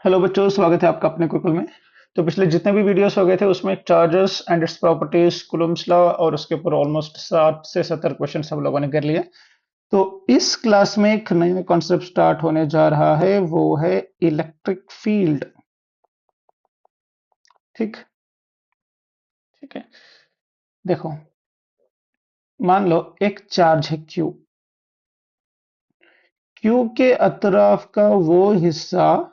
Hello बच्चों, स्वागत है आपका अपने कुकुल में। तो पिछले जितने भी वीडियोस हो गए थे उसमें charges and its properties, Coulomb's law और उसके ऊपर ऑलमोस्ट 60 से 70 क्वेश्चन सब लोगों ने कर लिए। तो इस क्लास में एक नया कॉन्सेप्ट स्टार्ट होने जा रहा है, वो है इलेक्ट्रिक फील्ड। ठीक ठीक है। देखो, मान लो एक चार्ज है क्यू। क्यू के अतराफ का वो हिस्सा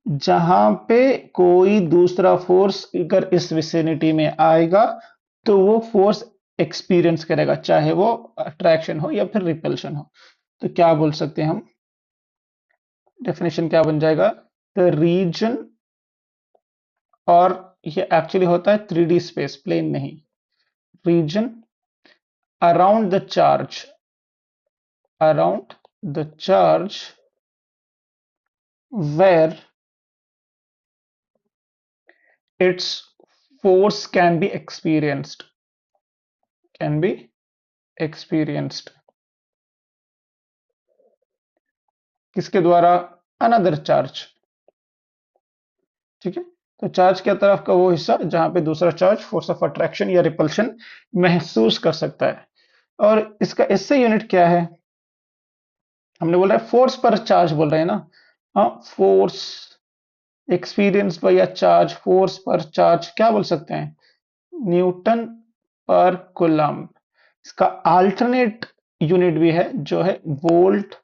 जहां पे कोई दूसरा फोर्स अगर इस विसिनिटी में आएगा तो वो फोर्स एक्सपीरियंस करेगा, चाहे वो अट्रैक्शन हो या फिर रिपल्शन हो। तो क्या बोल सकते हैं हम? डेफिनेशन क्या बन जाएगा? द रीजन, और ये एक्चुअली होता है 3D स्पेस, प्लेन नहीं। Region around the charge, around the charge where its force can be experienced, can be experienced. किसके द्वारा? Another charge. ठीक है। तो चार्ज के तरफ का वो हिस्सा जहां पे दूसरा चार्ज फोर्स ऑफ अट्रैक्शन या रिपल्शन महसूस कर सकता है। और इसका इससे यूनिट क्या है? हमने बोला है फोर्स पर चार्ज बोल रहे हैं ना। हाँ, force experience by charge, force पर चार्ज क्या बोल सकते हैं? न्यूटन पर कूलम्ब। इसका अल्टरनेट यूनिट भी है जो है वोल्ट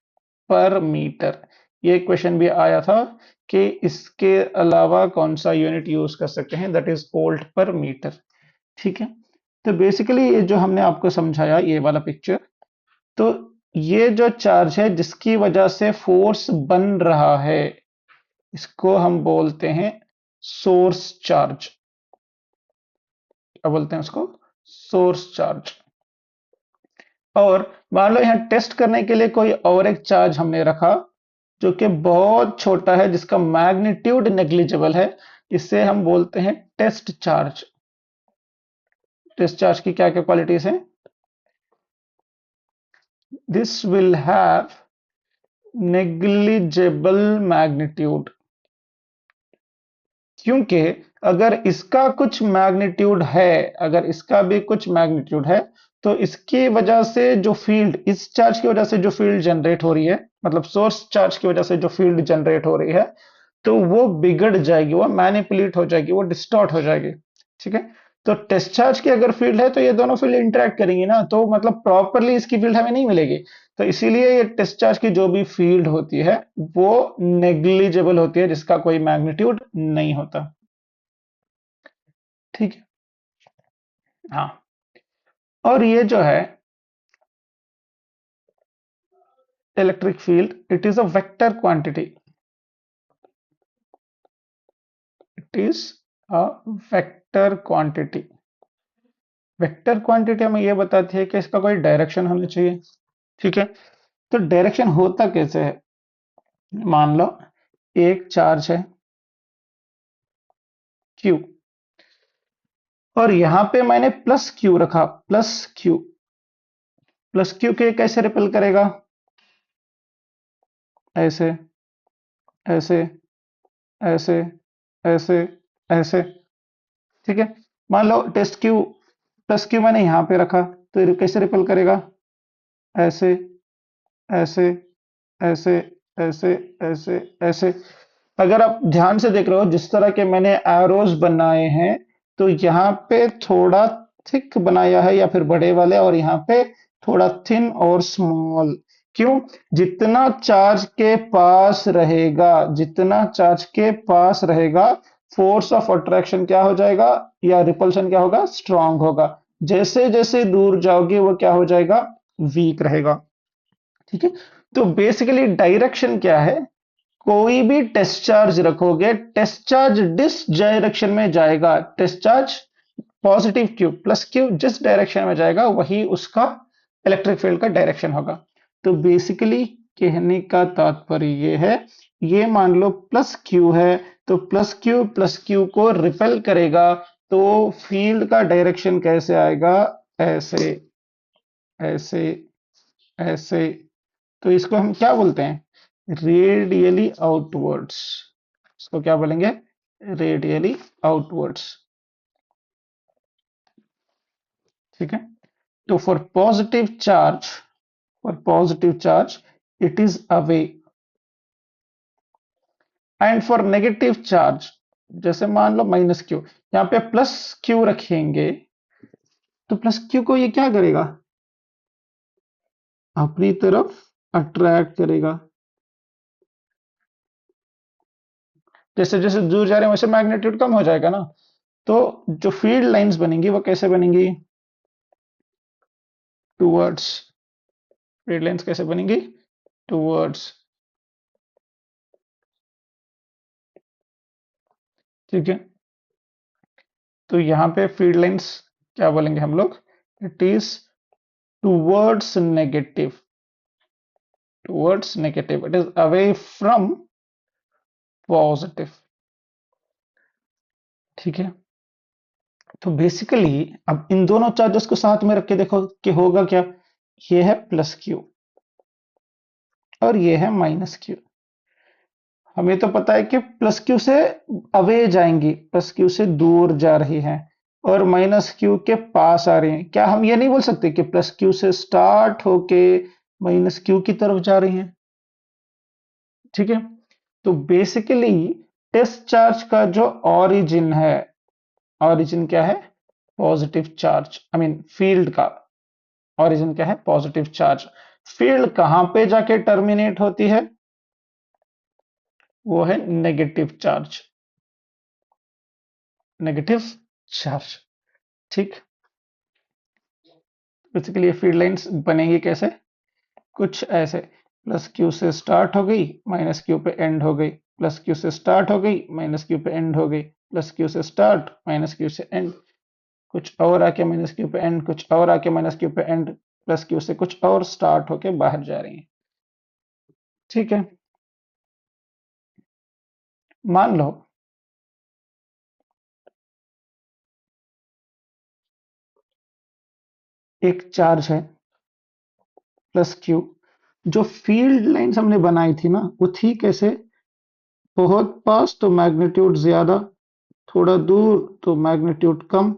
पर मीटर। ये क्वेश्चन भी आया था कि इसके अलावा कौन सा यूनिट यूज कर सकते हैं, दैट इज वोल्ट पर मीटर। ठीक है। तो बेसिकली ये जो हमने आपको समझाया ये वाला पिक्चर, तो ये जो चार्ज है जिसकी वजह से फोर्स बन रहा है, इसको हम बोलते हैं सोर्स चार्ज। क्या बोलते हैं उसको? Source charge. और मान लो यहाँ टेस्ट करने के लिए कोई और एक चार्ज हमने रखा जो कि बहुत छोटा है, जिसका मैग्नीट्यूड नेग्लिजिबल है। इसे हम बोलते हैं टेस्ट चार्ज। टेस्ट चार्ज की क्या क्या क्वालिटीज हैं? This will have negligible magnitude, क्योंकि अगर इसका कुछ मैग्नीट्यूड है, अगर इसका भी कुछ मैग्नीट्यूड है, तो इसकी वजह से जो फील्ड, इस चार्ज की वजह से जो फील्ड जनरेट हो रही है, मतलब सोर्स चार्ज की वजह से जो फील्ड जनरेट हो रही है, तो वो बिगड़ जाएगी, वो मैनिपुलेट हो जाएगी, वो डिस्टॉर्ट हो जाएगी। ठीक है। तो टेस्ट चार्ज की अगर फील्ड है तो ये दोनों फील्ड इंटरेक्ट करेंगी ना, तो मतलब प्रॉपरली इसकी फील्ड हमें नहीं मिलेगी। तो इसीलिए ये टेस्ट चार्ज की जो भी फील्ड होती है वो नेग्लिजिबल होती है, जिसका कोई मैग्नीट्यूड नहीं होता। ठीक है। हाँ। और ये जो है electric field, it is a vector quantity. It is a vector quantity. Vector quantity हमें यह बताती है कि इसका कोई डायरेक्शन होना चाहिए। ठीक है। तो डायरेक्शन होता कैसे है? मान लो एक चार्ज है क्यू, और यहां पे मैंने प्लस क्यू रखा, प्लस क्यू। प्लस क्यू के कैसे रिपेल करेगा? ऐसे, ऐसे, ऐसे, ऐसे, ऐसे। ठीक है। मान लो टेस्ट क्यू, प्लस क्यू मैंने यहां पे रखा, तो ये कैसे रिपेल करेगा? ऐसे, ऐसे, ऐसे, ऐसे, ऐसे, ऐसे। अगर आप ध्यान से देख रहे हो, जिस तरह के मैंने एरोज बनाए हैं, तो यहाँ पे थोड़ा थिक बनाया है या फिर बड़े वाले, और यहाँ पे थोड़ा थिन और स्मॉल। क्यों? जितना चार्ज के पास रहेगा, जितना चार्ज के पास रहेगा, फोर्स ऑफ अट्रैक्शन क्या हो जाएगा या रिपल्शन क्या होगा? स्ट्रांग होगा। जैसे जैसे दूर जाओगे वो क्या हो जाएगा? वीक रहेगा। ठीक है। तो बेसिकली डायरेक्शन क्या है? कोई भी टेस्ट चार्ज रखोगे, टेस्ट चार्ज डिस डायरेक्शन में जाएगा। Test charge positive Q, plus Q जिस डायरेक्शन में जाएगा वही उसका इलेक्ट्रिक फील्ड का डायरेक्शन होगा। तो बेसिकली कहने का तात्पर्य ये है, ये मान लो प्लस क्यू है, तो प्लस क्यू को रिपेल करेगा, तो फील्ड का डायरेक्शन कैसे आएगा? ऐसे, ऐसे, ऐसे। तो इसको हम क्या बोलते हैं? Radially outwards. इसको क्या बोलेंगे? Radially outwards. ठीक है। तो for positive charge it is away, and for negative charge, जैसे मान लो माइनस क्यू, यहाँ पे प्लस क्यू रखेंगे, तो प्लस क्यू को ये क्या करेगा? अपनी तरफ अट्रैक्ट करेगा। जैसे जैसे दूर जा रहे हैं वैसे मैग्नीट्यूड कम हो जाएगा ना। तो जो फील्ड लाइंस बनेंगी वो कैसे बनेंगी? टूवर्ड्स। फील्ड लाइंस कैसे बनेंगी? टूवर्ड्स। ठीक है। तो यहाँ पे फील्ड लाइंस क्या बोलेंगे हम लोग? It is towards negative. Towards negative, it is away from positive. ठीक है। तो बेसिकली अब इन दोनों चार्जेस को साथ में रख के देखो कि होगा क्या। ये है प्लस क्यू और ये है माइनस क्यू। हमें तो पता है कि प्लस क्यू से अवे जाएंगी, प्लस क्यू से दूर जा रही हैं, और माइनस क्यू के पास आ रही हैं। क्या हम ये नहीं बोल सकते कि प्लस क्यू से स्टार्ट होके माइनस क्यू की तरफ जा रही हैं? ठीक है। तो बेसिकली टेस्ट चार्ज का जो ऑरिजिन है, ऑरिजिन क्या है? Positive charge, I mean field का ऑरिजिन क्या है? Positive charge. फील्ड कहां पे जाके टर्मिनेट होती है? वो है नेगेटिव चार्ज। Negative charge. ठीक। बेसिकली ये फील्ड लाइंस बनेगी कैसे? कुछ ऐसे, प्लस क्यू से स्टार्ट हो गई, माइनस क्यू पे एंड हो गई, प्लस क्यू से स्टार्ट हो गई, माइनस क्यू पे एंड हो गई, प्लस क्यू से स्टार्ट, माइनस क्यू से एंड, कुछ और आके माइनस क्यू पे एंड, कुछ और आके माइनस क्यू पे एंड, प्लस क्यू से कुछ और स्टार्ट होके बाहर जा रही है। ठीक है। मान लो एक चार्ज है प्लस क्यू, जो फील्ड लाइंस हमने बनाई थी ना, वो थी कैसे? बहुत पास तो मैग्नीट्यूड ज्यादा, थोड़ा दूर तो मैग्नीट्यूड कम।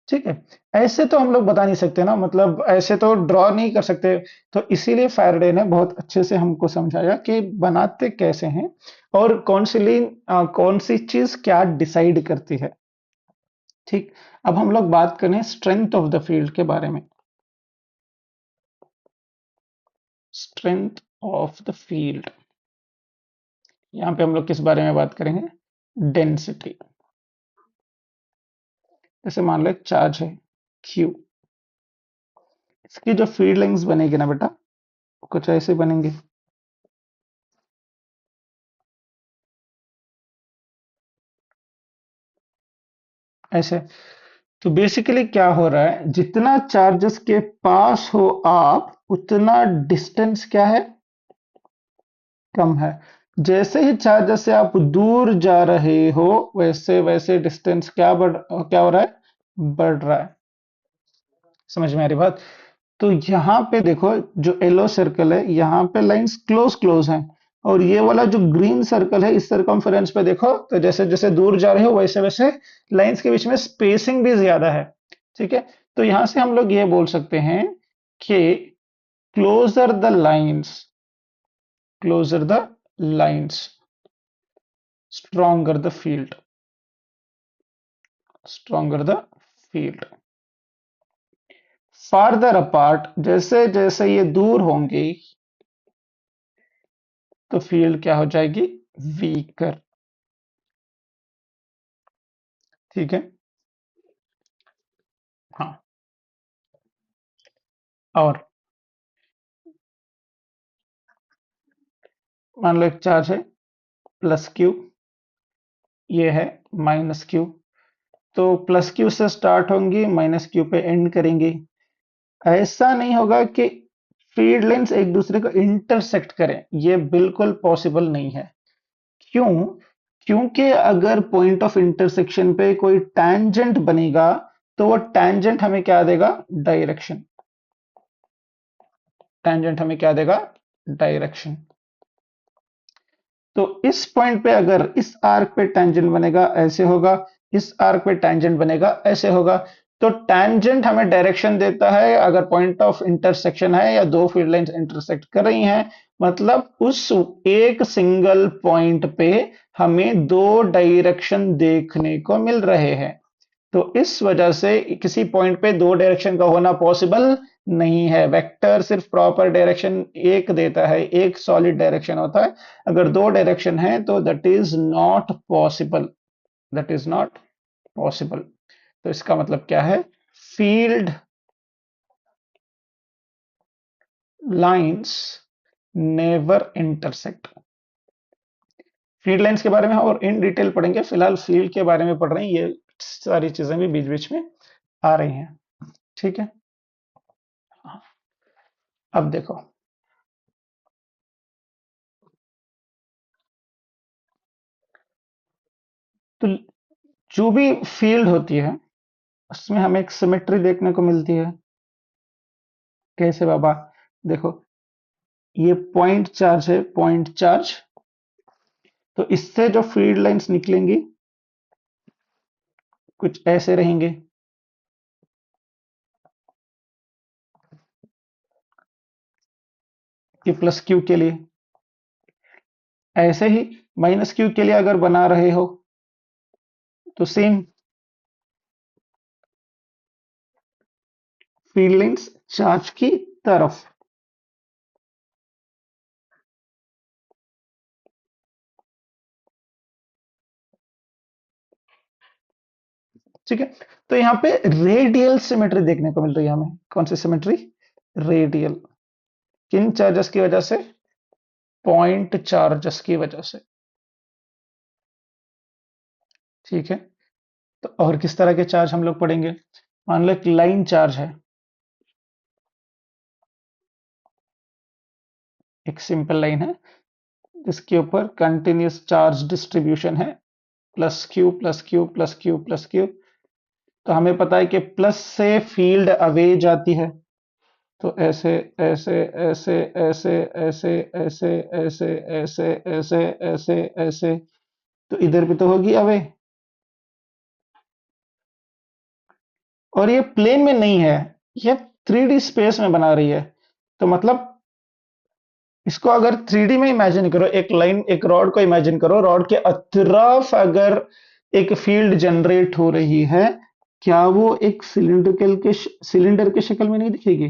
ठीक है। ऐसे तो हम लोग बता नहीं सकते ना, मतलब ऐसे तो ड्रॉ नहीं कर सकते। तो इसीलिए फैराडे ने बहुत अच्छे से हमको समझाया कि बनाते कैसे हैं, और कौन सी चीज क्या डिसाइड करती है। ठीक। अब हम लोग बात करें स्ट्रेंथ ऑफ द फील्ड के बारे में। स्ट्रेंथ ऑफ द फील्ड, यहाँ पे हम लोग किस बारे में बात करेंगे? डेंसिटी। जैसे मान लो एक चार्ज है Q, इसकी जो फील्ड लाइंस बनेगी ना बेटा, कुछ ऐसे बनेंगे। ऐसे। तो बेसिकली क्या हो रहा है, जितना चार्जेस के पास हो आप, उतना डिस्टेंस क्या है? कम है। जैसे ही चार्जेस से आप दूर जा रहे हो, वैसे वैसे डिस्टेंस क्या हो रहा है? बढ़ रहा है। समझ में आ रही बात? तो यहाँ पे देखो, जो येलो सर्कल है यहाँ पे लाइंस क्लोज क्लोज हैं, और ये वाला जो ग्रीन सर्कल है इस सर्कमफेरेंस पे देखो, तो जैसे जैसे दूर जा रहे हो वैसे वैसे लाइंस के बीच में स्पेसिंग भी ज्यादा है। ठीक है। तो यहां से हम लोग ये बोल सकते हैं कि closer the lines, closer the lines, stronger the field, stronger the field. Farther apart, जैसे जैसे ये दूर होंगे, तो फील्ड क्या हो जाएगी? वीकर। ठीक है। हाँ। और मान लो एक चार्ज है प्लस क्यू, ये है माइनस क्यू। तो प्लस क्यू से स्टार्ट होंगी, माइनस क्यू पे एंड करेंगी। ऐसा नहीं होगा कि फील्ड लाइंस एक दूसरे को इंटरसेक्ट करें, ये बिल्कुल पॉसिबल नहीं है। क्यों? क्योंकि अगर पॉइंट ऑफ इंटरसेक्शन पे कोई टैंजेंट बनेगा, तो वो टैंजेंट हमें क्या देगा? डायरेक्शन। टैंजेंट हमें क्या देगा? डायरेक्शन। तो इस पॉइंट पे अगर इस आर्क पे टेंजेंट बनेगा ऐसे होगा, इस आर्क पे टेंजेंट बनेगा ऐसे होगा। तो टेंजेंट हमें डायरेक्शन देता है अगर पॉइंट ऑफ इंटरसेक्शन है या दो फील्ड लाइंस इंटरसेक्ट कर रही हैं, मतलब उस एक सिंगल पॉइंट पे हमें दो डायरेक्शन देखने को मिल रहे हैं। तो इस वजह से किसी पॉइंट पे दो डायरेक्शन का होना पॉसिबल नहीं है। वेक्टर सिर्फ प्रॉपर डायरेक्शन एक देता है, एक सॉलिड डायरेक्शन होता है। अगर दो डायरेक्शन है तो that is not possible, that is not possible. तो इसका मतलब क्या है? Field lines never intersect. Field lines के बारे में और इन डिटेल पढ़ेंगे, फिलहाल फील्ड के बारे में पढ़ रहे हैं, ये सारी चीजें भी बीच बीच में आ रही हैं। ठीक है, अब देखो, तो जो भी फील्ड होती है उसमें हमें एक सिमेट्री देखने को मिलती है। कैसे बाबा? देखो, ये पॉइंट चार्ज है, पॉइंट चार्ज। तो इससे जो फील्ड लाइंस निकलेंगी कुछ ऐसे रहेंगे, कि प्लस क्यू के लिए। ऐसे ही माइनस क्यू के लिए अगर बना रहे हो तो सेम फील्ड लाइंस चार्ज की तरफ। ठीक है, तो यहाँ पे रेडियल सिमेट्री देखने को मिल रही है हमें। कौन सी सिमेट्री? रेडियल। किन चार्जेस की वजह से? पॉइंट चार्जेस की वजह से। ठीक है, तो और किस तरह के चार्ज हम लोग पढ़ेंगे? मान लो एक लाइन चार्ज है, एक सिंपल लाइन है जिसके ऊपर कंटिन्यूस चार्ज डिस्ट्रीब्यूशन है, plus Q plus Q plus Q plus Q. तो हमें पता है कि प्लस से फील्ड अवे जाती है, तो ऐसे ऐसे ऐसे ऐसे ऐसे ऐसे ऐसे ऐसे ऐसे ऐसे ऐसे। तो इधर भी तो होगी अवे, और ये प्लेन में नहीं है, ये 3D स्पेस में बना रही है। तो मतलब इसको अगर 3D में इमेजिन करो, एक लाइन, एक रॉड को इमेजिन करो, रॉड के अतराफ अगर एक फील्ड जनरेट हो रही है, क्या वो एक सिलेंडर के शक्ल में नहीं दिखेगी?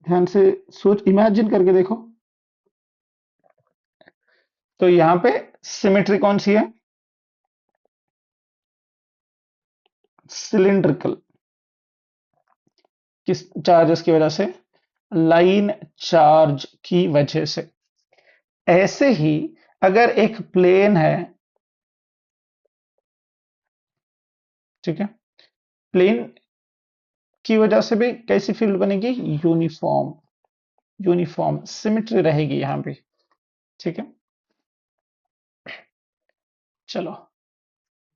ध्यान से सोच, इमेजिन करके देखो। तो यहां पे सिमेट्री कौन सी है? सिलिंड्रिकल। किस चार्जेस की वजह से? लाइन चार्ज की वजह से। ऐसे ही अगर एक प्लेन है, ठीक है, प्लेन की वजह से भी कैसी फील्ड बनेगी? यूनिफॉर्म। यूनिफॉर्म सिमेट्री रहेगी यहां भी। ठीक है, चलो,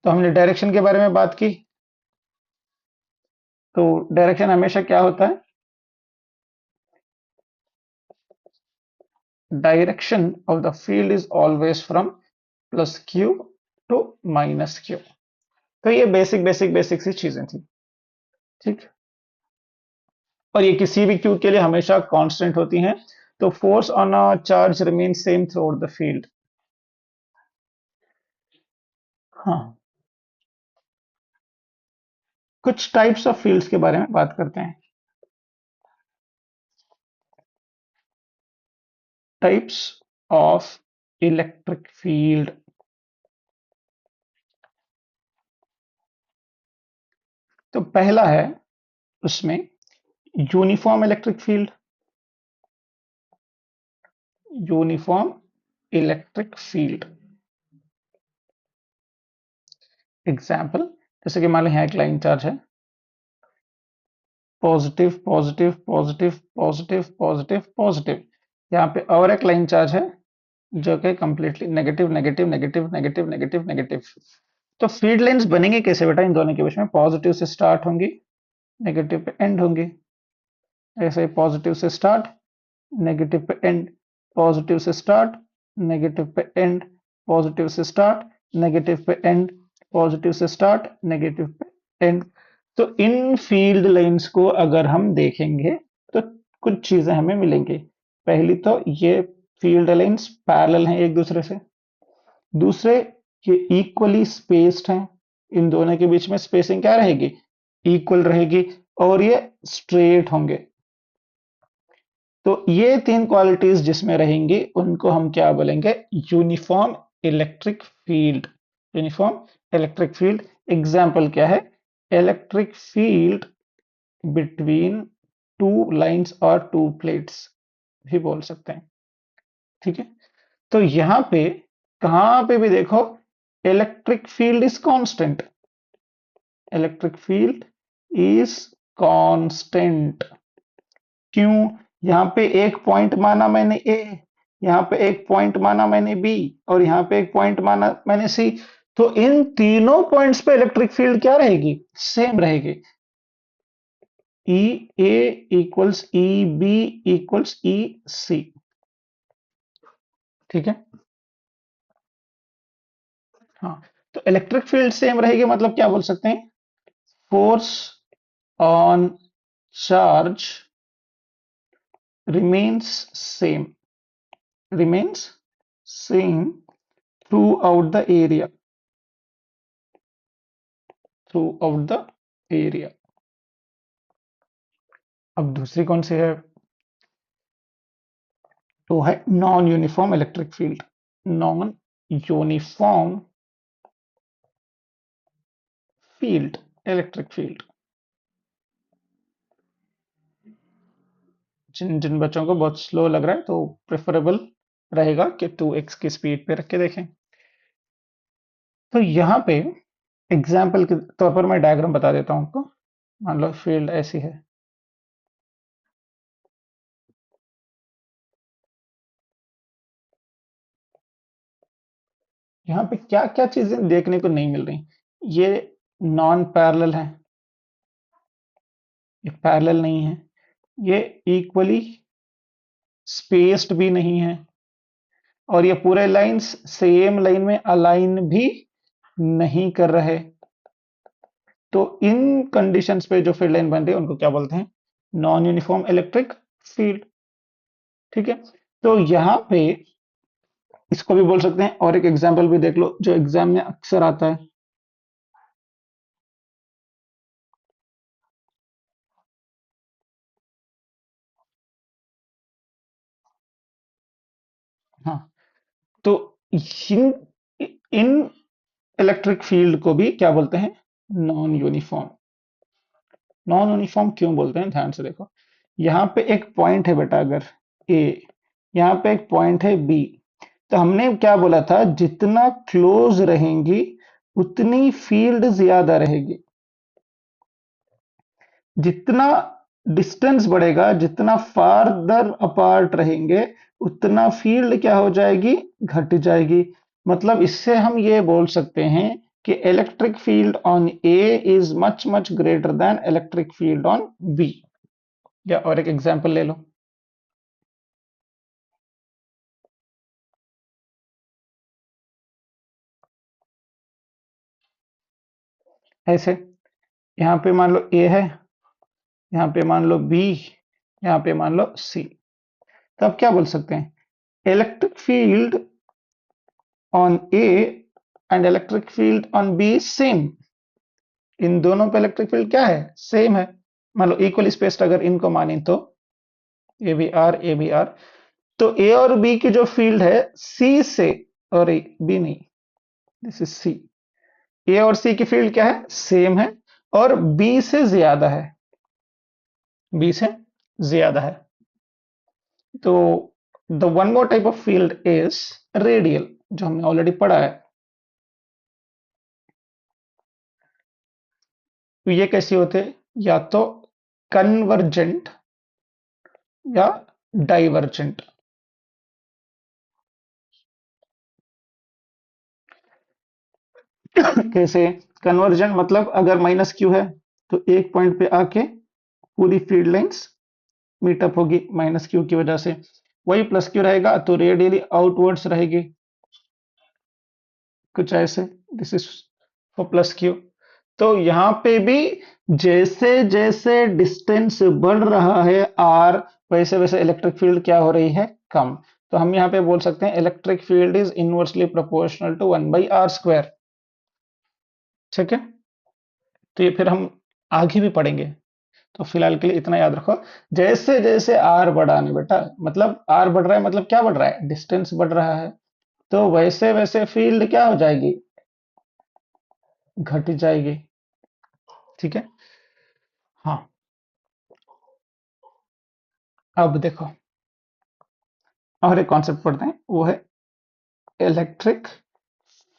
तो हमने डायरेक्शन के बारे में बात की। तो डायरेक्शन हमेशा क्या होता है? Direction of the field is always from plus Q to minus Q. तो ये बेसिक बेसिक बेसिक सी चीजें थी। ठीक, और ये किसी भी क्यू के लिए हमेशा कांस्टेंट होती हैं। तो force on a charge remain same through out the field. हाँ, कुछ टाइप्स ऑफ फील्ड्स के बारे में बात करते हैं। Types of electric field. तो पहला है उसमें uniform electric field. Uniform electric field example, जैसे कि मान लो यहाँ एक लाइन चार्ज है, positive positive positive positive positive positive. यहाँ पे और एक लाइन चार्ज है जो कि completely negative negative negative negative negative negative. तो फील्ड लाइंस बनेंगे कैसे बेटा? इन दोनों के बीच में पॉजिटिव से स्टार्ट होंगी, नेगेटिव पे एंड होंगी। ऐसे पॉजिटिव से स्टार्ट, नेगेटिव पे एंड, पॉजिटिव से स्टार्ट, नेगेटिव पे एंड। पॉजिटिव से स्टार्ट, नेगेटिव पे एंड, पॉजिटिव से स्टार्ट, नेगेटिव पे एंड। तो इन फील्ड लाइंस को अगर हम देखेंगे तो कुछ चीजें हमें मिलेंगी। पहली तो ये फील्ड लाइंस पैरेलल हैं एक दूसरे से। दूसरे, ये इक्वली स्पेस्ड हैं। इन दोनों के बीच में स्पेसिंग क्या रहेगी? इक्वल रहेगी। और ये स्ट्रेट होंगे। तो ये तीन क्वालिटीज जिसमें रहेंगी उनको हम क्या बोलेंगे? Uniform electric field. Uniform electric field. Example क्या है? Electric field between two lines और टू प्लेट्स भी बोल सकते हैं। ठीक है, तो यहां पे कहां पे भी देखो, electric field is constant. Electric field is constant. क्यों? यहाँ पे एक पॉइंट माना मैंने ए, यहाँ पे एक पॉइंट माना मैंने बी, और यहाँ पे एक पॉइंट माना मैंने सी। तो इन तीनों पॉइंट्स पे इलेक्ट्रिक फील्ड क्या रहेगी? सेम रहेगी। ई ए इक्वल्स ई बी इक्वल्स ई सी। ठीक है, हाँ। तो इलेक्ट्रिक फील्ड सेम रहेगी मतलब क्या बोल सकते हैं? Force on charge remains same, remains same throughout the area, throughout the area। अब दूसरी कौन सी है? तो है non uniform electric field. Non uniform field, electric field. जिन जिन बच्चों को बहुत स्लो लग रहा है तो प्रेफरेबल रहेगा कि 2x की स्पीड पे रख के देखें। तो यहाँ पे एग्जाम्पल के तौर पर मैं डायग्राम बता देता हूँ आपको। मान लो फील्ड ऐसी है। यहाँ पे क्या क्या चीजें देखने को नहीं मिल रही? ये नॉन पैरेलल है, ये पैरेलल नहीं है, ये इक्वली स्पेस्ड भी नहीं है, और ये पूरे लाइंस सेम लाइन में अलाइन भी नहीं कर रहे। तो इन कंडीशंस पे जो फील्ड लाइन बन रही है उनको क्या बोलते हैं? Non uniform electric field. ठीक है, तो यहाँ पे इसको भी बोल सकते हैं। और एक एग्जाम्पल भी देख लो जो एग्जाम में अक्सर आता है। हाँ, तो इन इन इलेक्ट्रिक फील्ड को भी क्या बोलते हैं? Non uniform. नॉन यूनिफॉर्म क्यों बोलते हैं? ध्यान से देखो, यहाँ पे एक पॉइंट है बेटा, अगर ए, यहाँ पे एक पॉइंट है बी, तो हमने क्या बोला था? जितना क्लोज रहेंगी उतनी फील्ड ज्यादा रहेगी। जितना डिस्टेंस बढ़ेगा, जितना फार्दर अपार्ट रहेंगे, उतना फील्ड क्या हो जाएगी? घट जाएगी। मतलब इससे हम ये बोल सकते हैं कि electric field on A is much much greater than electric field on B. या और एक एग्जांपल ले लो। ऐसे यहाँ पे मान लो ए है, यहाँ पे मान लो बी, यहाँ पे मान लो सी। तो अब क्या बोल सकते हैं? Electric field on A and electric field on B same. इन दोनों पे इलेक्ट्रिक फील्ड क्या है? सेम है। मान लो इक्वल स्पेस्ड अगर इनको माने तो ए बी आर, तो ए और बी की जो फील्ड है सी से, और बी नहीं, दिस इज सी। ए और सी की फील्ड क्या है? सेम है, और बी से ज्यादा है, बी से ज्यादा है। तो the one more type of field is radial, जो हमने ऑलरेडी पढ़ा है। तो ये कैसे होते हैं? या तो कन्वर्जेंट या डाइवर्जेंट। कैसे? कन्वर्जेंट मतलब अगर माइनस क्यू है तो एक पॉइंट पे आके पूरी फील्ड लाइंस मीटअप होगी माइनस क्यू की वजह से। वही प्लस क्यू रहेगा तो रेडियली आउटवर्ड्स रहेगी। कुछ ऐसे, this is for plus Q. तो यहाँ पे भी जैसे जैसे डिस्टेंस बढ़ रहा है आर, वैसे वैसे इलेक्ट्रिक फील्ड क्या हो रही है, कम। तो हम यहाँ पे बोल सकते हैं electric field is inversely proportional to 1/r²। ठीक है, तो ये फिर हम आगे भी पढ़ेंगे। तो फिलहाल के लिए इतना याद रखो, जैसे जैसे आर बढ़ाने बेटा, मतलब आर बढ़ रहा है मतलब क्या बढ़ रहा है, डिस्टेंस बढ़ रहा है, तो वैसे वैसे फील्ड क्या हो जाएगी, घट जाएगी। ठीक है। हाँ, अब देखो और एक कॉन्सेप्ट पढ़ते हैं, वो है electric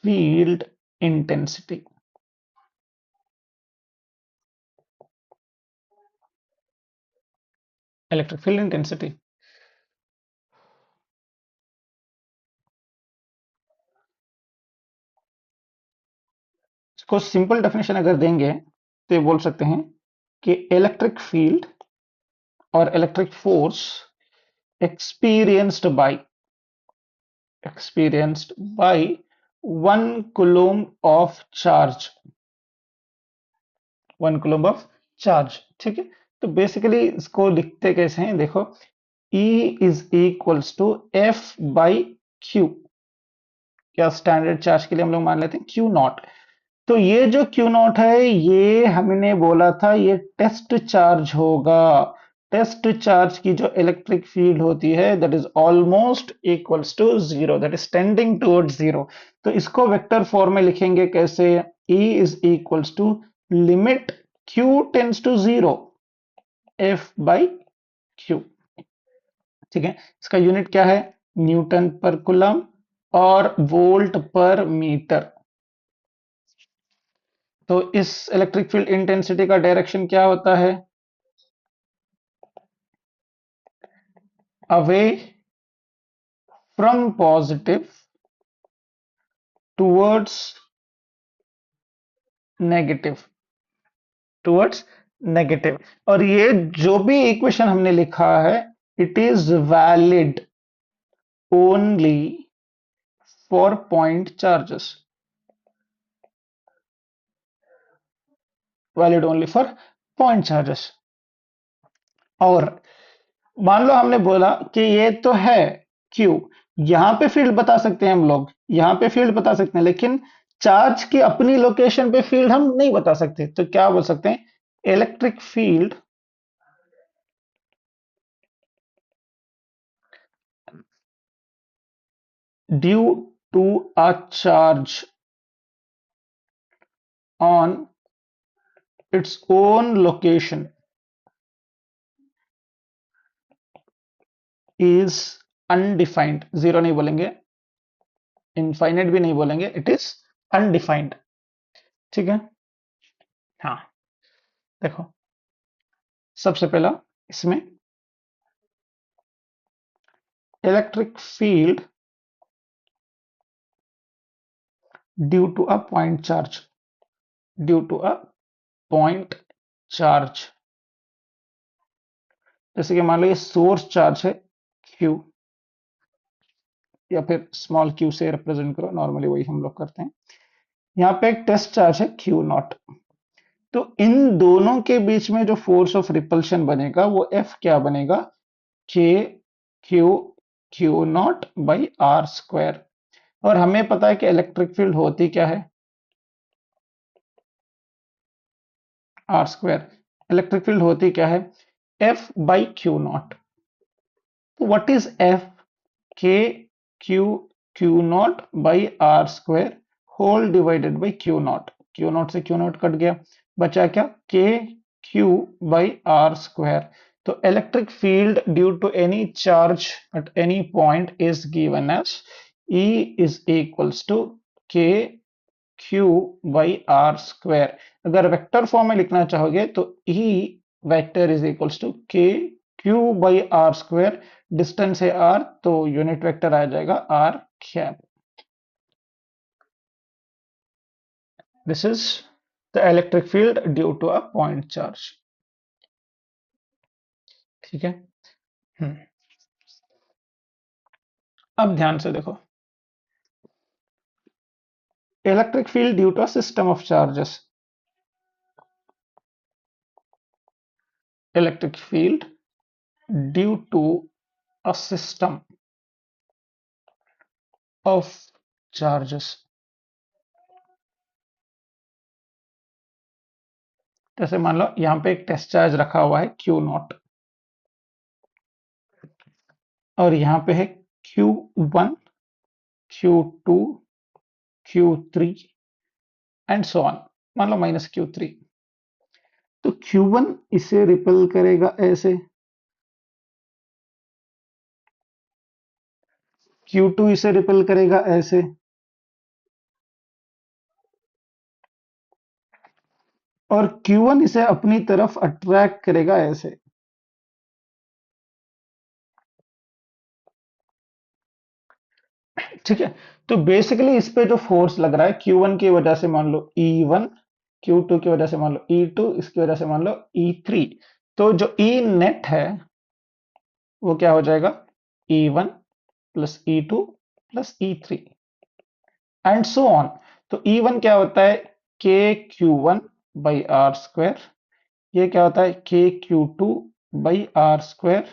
field intensity. Electric field intensity, इसको सिंपल डेफिनेशन अगर देंगे तो ये बोल सकते हैं कि इलेक्ट्रिक फील्ड और electric force experienced by experienced by 1 coulomb of charge, 1 coulomb of charge। ठीक है, तो बेसिकली इसको लिखते कैसे हैं, देखो, E is equals to F by Q, या स्टैंडर्ड चार्ज के लिए हम लोग मान लेते हैं क्यू नॉट। तो ये जो क्यू नॉट है, ये हमने बोला था ये टेस्ट चार्ज होगा। टेस्ट चार्ज की जो इलेक्ट्रिक फील्ड होती है that is almost equals to zero, that is tending towards zero. तो इसको वेक्टर फॉर्म में लिखेंगे कैसे, E is equals to limit Q tends to zero F by Q. ठीक है, इसका यूनिट क्या है, न्यूटन पर कूलम और वोल्ट पर मीटर। तो इस इलेक्ट्रिक फील्ड इंटेंसिटी का डायरेक्शन क्या होता है, away from positive towards negative, towards negative. और ये जो भी इक्वेशन हमने लिखा है, it is valid only for point charges, valid only for point charges. और मान लो हमने बोला कि ये तो है क्यू, यहां पे फील्ड बता सकते हैं हम लोग, यहां पे फील्ड बता सकते हैं, लेकिन चार्ज की अपनी लोकेशन पे फील्ड हम नहीं बता सकते। तो क्या बोल सकते हैं, electric field due to a charge on its own location is undefined, zero नहीं बोलेंगे, इनफाइनाइट भी नहीं बोलेंगे, इट इज अनडिफाइंड। ठीक है। हाँ, देखो, सबसे पहला इसमें electric field due to a point charge, due to a point charge. जैसे कि मान लो ये सोर्स चार्ज है Q, या फिर स्मॉल q से रिप्रेजेंट करो, नॉर्मली वही हम लोग करते हैं। यहाँ पे एक टेस्ट चार्ज है Q नॉट। तो इन दोनों के बीच में जो फोर्स ऑफ रिपल्शन बनेगा वो F क्या बनेगा, K Q Q naught by R²। और हमें पता है कि इलेक्ट्रिक फील्ड होती क्या है, R²। इलेक्ट्रिक फील्ड होती क्या है, F बाई क्यू नॉट। तो what is F, K Q Q naught by R² whole divided by Q naught. Q naught से क्यू नॉट कट गया, बचा क्या, K Q बाई R²। तो electric field due to any charge at any point is given as E is equals to K Q by R²। अगर vector form में लिखना चाहोगे तो E vector is equals to K Q by R²। Distance है R, तो unit vector आ जाएगा R cap. This is the electric field due to a point charge. ठीक है। हम्म, अब ध्यान से देखो, electric field due to a system of charges. Electric field due to a system of charges. जैसे मान लो यहाँ पे एक टेस्ट चार्ज रखा हुआ है Q नॉट और यहाँ पे है Q1, Q2, Q3 and so on. मान लो -Q3, तो Q1 इसे रिपेल करेगा ऐसे, Q2 इसे रिपेल करेगा ऐसे, और Q1 इसे अपनी तरफ अट्रैक्ट करेगा ऐसे। ठीक है, तो बेसिकली इस पे जो फोर्स लग रहा है Q1 की वजह से मान लो E1, Q2 की वजह से मान लो E2, इसकी वजह से मान लो E3, तो जो E नेट है वो क्या हो जाएगा, E1 plus E2 plus E3 and so on. तो E1 क्या होता है, के Q1 बाई आर स्क्वायर, ये क्या होता है के Q2 बाई आर स्क्वायर,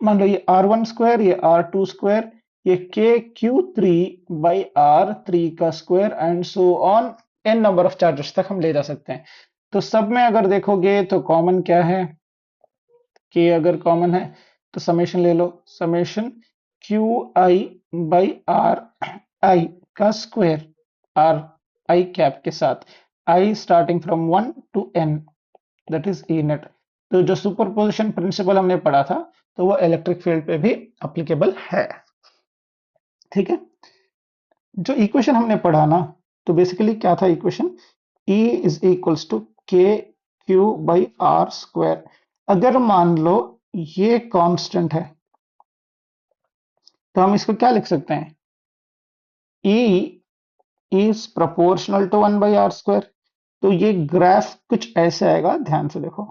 मान लो ये R1 स्क्वायर, ये R2 स्क्वायर, ये के Q3 बाई R3 का square and so on, n number of charges तक हम ले जा सकते हैं। तो सब में अगर देखोगे तो कॉमन क्या है, के अगर कॉमन है तो समेशन ले लो, summation Q I by R I का स्क्वायर, आर आई कैप के साथ, I starting from 1 to n, that is E net. तो जो सुपरपोजिशन प्रिंसिपल हमने पढ़ा था तो वो इलेक्ट्रिक फील्ड पे भी अप्लीकेबल है। ठीक है, जो इक्वेशन हमने पढ़ा ना, तो बेसिकली क्या था equation, E is equals to K Q by R square. अगर मान लो ये कांस्टेंट है तो हम इसको क्या लिख सकते हैं, E is proportional to 1 by R square. तो ये ग्राफ कुछ ऐसे आएगा, ध्यान से देखो,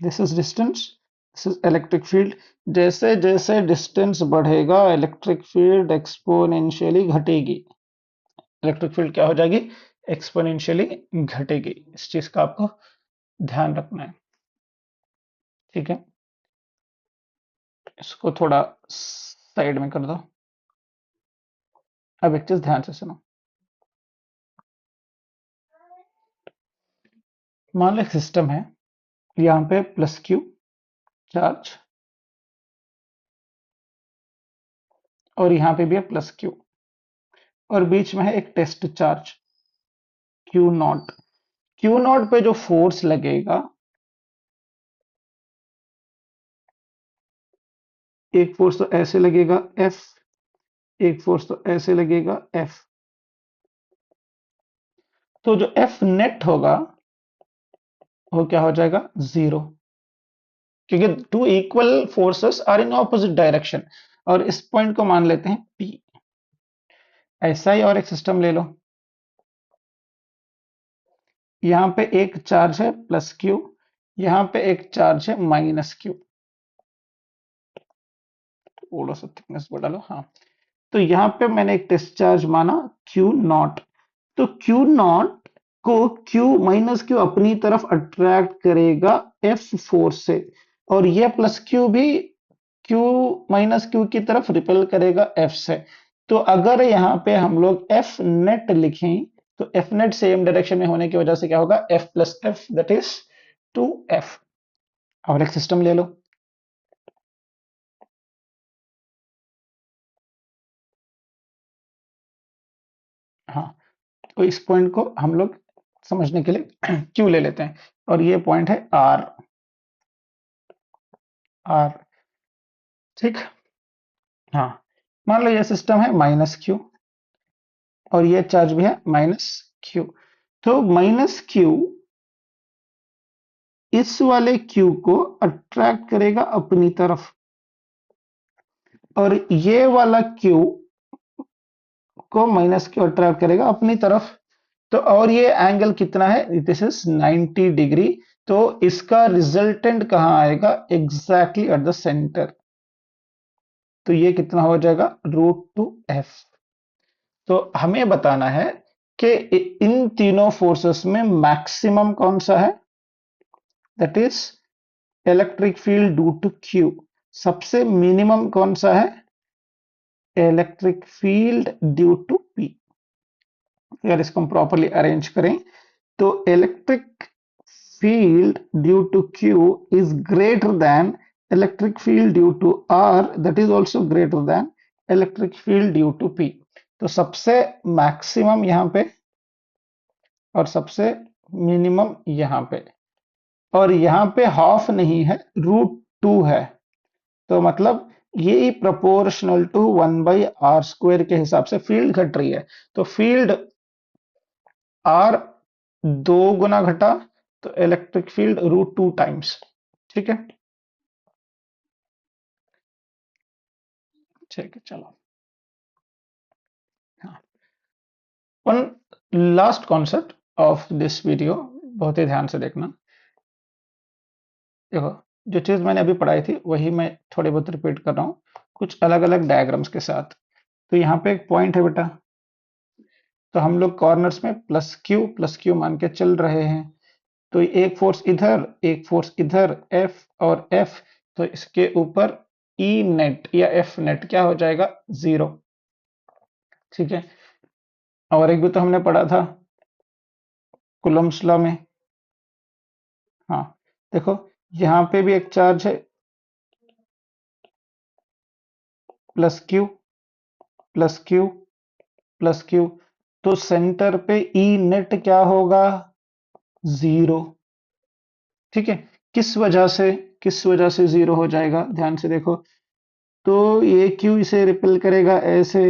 this is distance, this is electric field. जैसे जैसे डिस्टेंस बढ़ेगा इलेक्ट्रिक फील्ड एक्सपोनेंशियली घटेगी, इलेक्ट्रिक फील्ड क्या हो जाएगी, एक्सपोनेंशियली घटेगी। इस चीज का आपको ध्यान रखना है। ठीक है, इसको थोड़ा साइड में कर दो। अब एक चीज ध्यान से सुनो, मान लो एक सिस्टम है, यहाँ पे प्लस क्यू चार्ज और यहाँ पे भी है प्लस क्यू, और बीच में है एक test charge Q naught. Q naught पे जो फोर्स लगेगा, एक फोर्स तो ऐसे लगेगा F, एक फोर्स तो ऐसे लगेगा F। तो जो F नेट होगा वो क्या हो जाएगा, 0, क्योंकि two equal forces are in opposite direction. और इस पॉइंट को मान लेते हैं P। ऐसा ही और एक सिस्टम ले लो, यहाँ पे एक चार्ज है प्लस क्यू, यहाँ पे एक चार्ज है माइनस क्यू, थोड़ा सा थिकनेस बढ़ा लो, हाँ। तो यहाँ पे मैंने एक टेस्ट चार्ज माना क्यू नॉट, तो क्यू नॉट को क्यू माइनस क्यू अपनी तरफ अट्रैक्ट करेगा एफ फोर्स से, और ये प्लस क्यू भी क्यू माइनस क्यू की तरफ रिपेल करेगा एफ से। तो अगर यहाँ पे हम लोग एफ नेट लिखें तो एफ नेट सेम डायरेक्शन में होने की वजह से क्या होगा, F plus F that is 2f। और एक सिस्टम ले लो, हाँ, तो इस पॉइंट को हम लोग समझने के लिए क्यू ले लेते हैं, और ये पॉइंट है आर, आर। ठीक, हाँ, मान लो ये सिस्टम है माइनस क्यू और ये चार्ज भी है माइनस क्यू, तो माइनस क्यू इस वाले क्यू को अट्रैक्ट करेगा अपनी तरफ, और ये वाला क्यू को माइनस क्यू अट्रैक्ट करेगा अपनी तरफ। तो और ये एंगल कितना है, दिस इज 90 डिग्री। तो इसका रिजल्टेंट कहां आएगा, एग्जैक्टली एट द सेंटर। तो ये कितना हो जाएगा √2f। तो हमें बताना है कि इन तीनों फोर्सेस में मैक्सिमम कौन सा है, that is electric field due to Q। सबसे मिनिमम कौन सा है, electric field due to P। अगर इसको हम प्रॉपरली अरेंज करें तो electric field due to Q is greater than electric field due to R, that is also greater than electric field due to P। तो सबसे मैक्सिमम यहां पे और सबसे मिनिमम यहां पे, और यहां पे हाफ नहीं है, √2 है। तो मतलब ये प्रोपोर्शनल टू 1/r² के हिसाब से फील्ड घट रही है। तो फील्ड आर 2 गुना घटा तो इलेक्ट्रिक फील्ड √2 टाइम्स। ठीक है, ठीक है, चलो। हाँ, one last concept of this video, बहुत ही ध्यान से देखना। देखो, जो चीज मैंने अभी पढ़ाई थी वही मैं थोड़ी बहुत रिपीट कर रहा हूँ, कुछ अलग अलग डायग्राम्स के साथ। तो यहाँ पे एक पॉइंट है बेटा, तो हम लोग कॉर्नर्स में प्लस क्यू मान के चल रहे हैं। तो एक फोर्स इधर, एक फोर्स इधर, एफ और एफ, तो इसके ऊपर ई नेट या एफ नेट क्या हो जाएगा, 0। ठीक है, और एक भी तो हमने पढ़ा था कुलम्ब्स लॉ में। हाँ, देखो यहाँ पे भी एक चार्ज है, plus Q plus Q plus Q, तो सेंटर पे ई नेट क्या होगा, 0। ठीक है, किस वजह से, किस वजह से 0 हो जाएगा, ध्यान से देखो। तो ये क्यू इसे रिपेल करेगा ऐसे,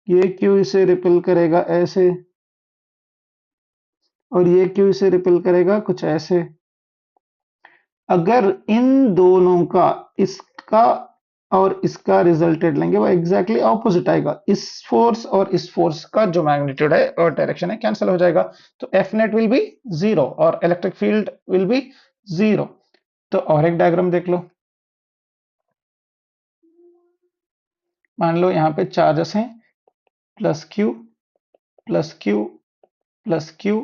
ये क्यू इसे रिपेल करेगा ऐसे, और ये क्यू इसे रिपेल करेगा कुछ ऐसे। अगर इन दोनों का, इसका और इसका रिजल्टेड लेंगे, वो एग्जैक्टली ऑपोजिट आएगा। इस फोर्स और इस फोर्स का जो मैग्नीट्यूड है और डायरेक्शन है कैंसिल हो जाएगा, तो एफ नेट विल बी 0 और इलेक्ट्रिक फील्ड विल बी 0। तो और एक डायग्राम देख लो, मान लो यहाँ पे चार्जेस हैं plus Q plus Q plus Q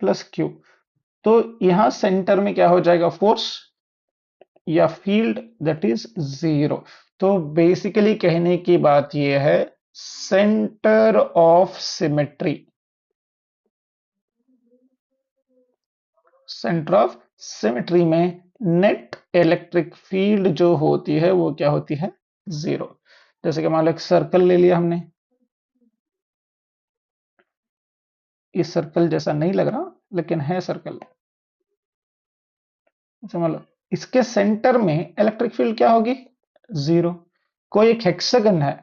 plus Q, तो यहां सेंटर में क्या हो जाएगा, फोर्स या फील्ड, दैट इज 0। तो बेसिकली कहने की बात यह है, centre of symmetry, centre of symmetry में नेट इलेक्ट्रिक फील्ड जो होती है वो क्या होती है, 0। जैसे कि मान लो एक सर्कल ले लिया हमने, इस सर्कल जैसा नहीं लग रहा लेकिन है सर्कल। मान लो इसके सेंटर में इलेक्ट्रिक फील्ड क्या होगी, 0। कोई एक हेक्सागन है,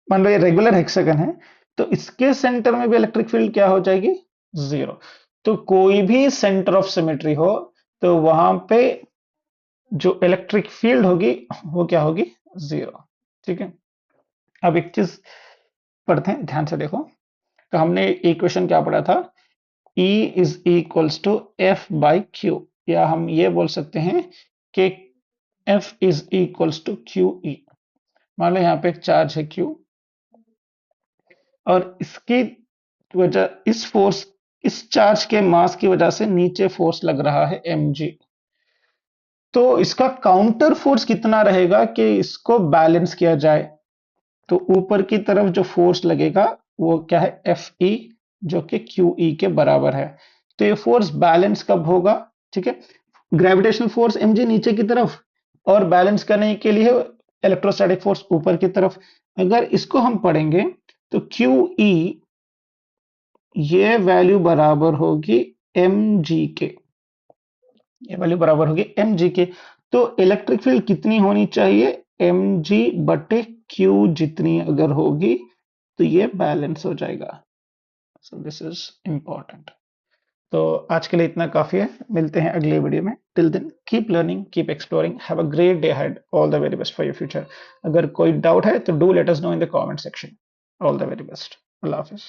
मान लो ये रेगुलर हेक्सागन है, तो इसके सेंटर में भी इलेक्ट्रिक फील्ड क्या हो जाएगी, 0। तो कोई भी सेंटर ऑफ सिमेट्री हो तो वहां पे जो इलेक्ट्रिक फील्ड होगी वो क्या होगी, 0। ठीक है, अब एक चीज पढ़ते हैं, ध्यान से देखो। तो हमने इक्वेशन क्या पढ़ा था, E is equals to F by Q, या हम ये बोल सकते हैं कि F is equals to Q E. मान लो यहाँ पे एक चार्ज है Q, और इसकी वजह, इस फोर्स, इस चार्ज के मास की वजह से नीचे फोर्स लग रहा है mg। तो इसका काउंटर फोर्स कितना रहेगा कि इसको बैलेंस किया जाए, तो ऊपर की तरफ जो फोर्स लगेगा वो क्या है, Fe, जो कि QE के बराबर है। तो ये फोर्स बैलेंस कब होगा, ठीक है, ग्रेविटेशनल फोर्स mg नीचे की तरफ, और बैलेंस करने के लिए इलेक्ट्रोस्टैटिक फोर्स ऊपर की तरफ। अगर इसको हम पढ़ेंगे तो QE ये वैल्यू बराबर होगी mg के, ये वैल्यू बराबर होगी mg के। तो इलेक्ट्रिक फील्ड कितनी होनी चाहिए, mg बटे q जितनी अगर होगी तो ये बैलेंस हो जाएगा। So this is important. तो आज के लिए इतना काफी है, मिलते हैं अगले वीडियो में। Till then keep learning, keep exploring, have a great day ahead, all the very best for your future. अगर कोई डाउट है तो do let us know in the comment section. All the very best. Allah Hafiz.